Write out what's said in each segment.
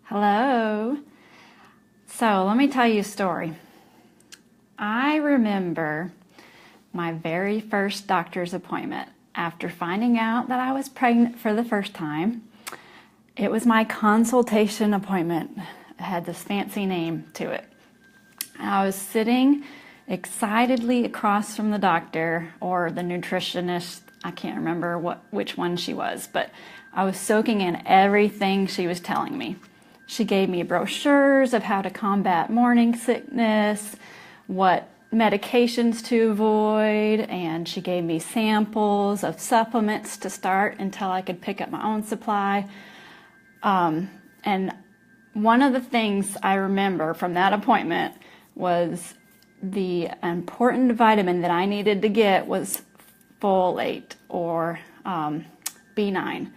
Hello. So let me tell you a story. I remember my very first doctor's appointment after finding out that I was pregnant for the first time. It was my consultation appointment. It had this fancy name to it. I was sitting excitedly across from the doctor or the nutritionist. I can't remember which one she was, but I was soaking in everything she was telling me. She gave me brochures of how to combat morning sickness, what medications to avoid, and she gave me samples of supplements to start until I could pick up my own supply. And one of the things I remember from that appointment was the important vitamin that I needed to get was folate, or B9.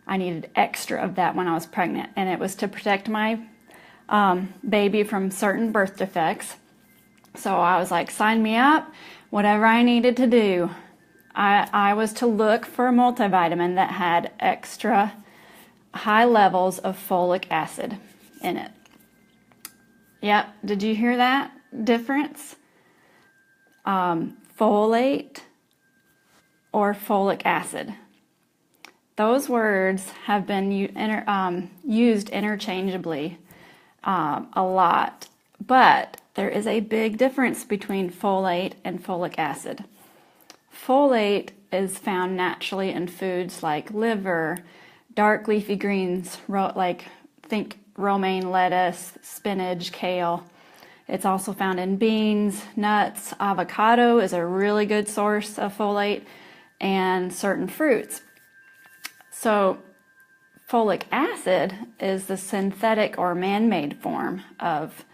I needed extra of that when I was pregnant, and it was to protect my baby from certain birth defects. So I was like, sign me up, whatever I needed to do. I was to look for a multivitamin that had extra high levels of folic acid in it. Yep, did you hear that difference? Folate or folic acid. Those words have been used interchangeably a lot, but there is a big difference between folate and folic acid. Folate is found naturally in foods like liver, dark leafy greens, think romaine lettuce, spinach, kale. It's also found in beans, nuts. Avocado is a really good source of folate, and certain fruits. So folic acid is the synthetic or man-made form of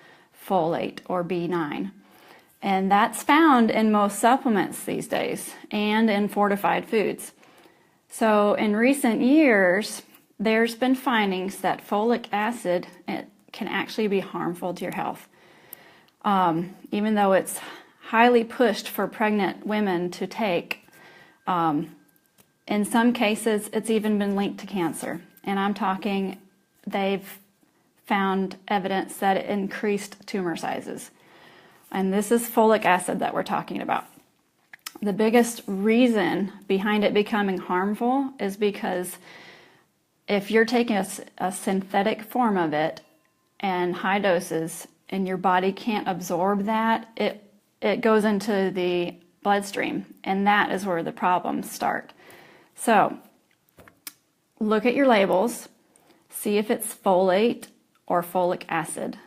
folate, or B9. And that's found in most supplements these days and in fortified foods. So in recent years, there's been findings that folic acid can actually be harmful to your health. Even though it's highly pushed for pregnant women to take, in some cases, it's even been linked to cancer. And I'm talking, they've found evidence that it increased tumor sizes. And this is folic acid that we're talking about. The biggest reason behind it becoming harmful is because if you're taking a synthetic form of it and high doses, and your body can't absorb that, it goes into the bloodstream, and that is where the problems start. So look at your labels, see if it's folate or folic acid.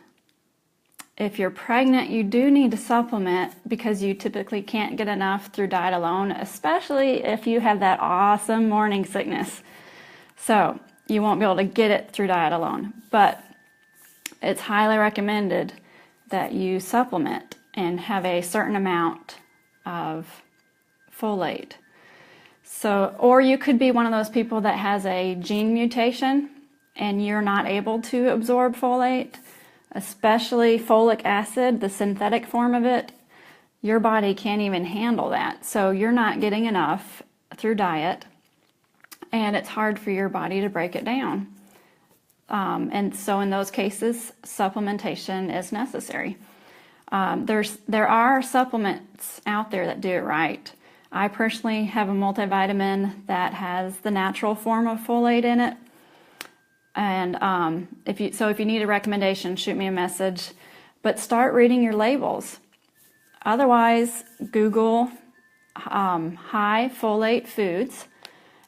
If you're pregnant, you do need to supplement because you typically can't get enough through diet alone, especially if you have that awesome morning sickness. So you won't be able to get it through diet alone, but it's highly recommended that you supplement and have a certain amount of folate. So, or you could be one of those people that has a gene mutation and you're not able to absorb folate, especially folic acid, the synthetic form of it. Your body can't even handle that. So you're not getting enough through diet, and it's hard for your body to break it down. And so in those cases, supplementation is necessary. There are supplements out there that do it right. I personally have a multivitamin that has the natural form of folate in it. And if you need a recommendation, shoot me a message. But start reading your labels. Otherwise, Google high folate foods,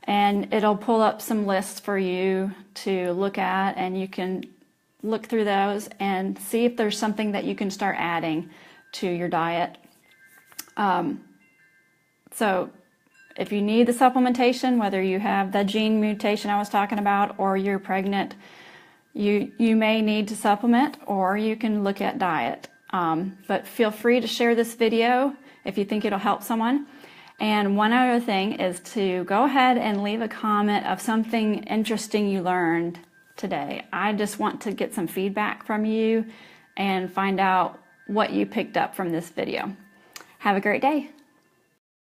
and it'll pull up some lists for you to look at, and you can look through those and see if there's something that you can start adding to your diet. So if you need the supplementation, whether you have the gene mutation I was talking about or you're pregnant, you may need to supplement, or you can look at diet. But feel free to share this video if you think it'll help someone. And one other thing is to go ahead and leave a comment of something interesting you learned today. I just want to get some feedback from you and find out what you picked up from this video. Have a great day.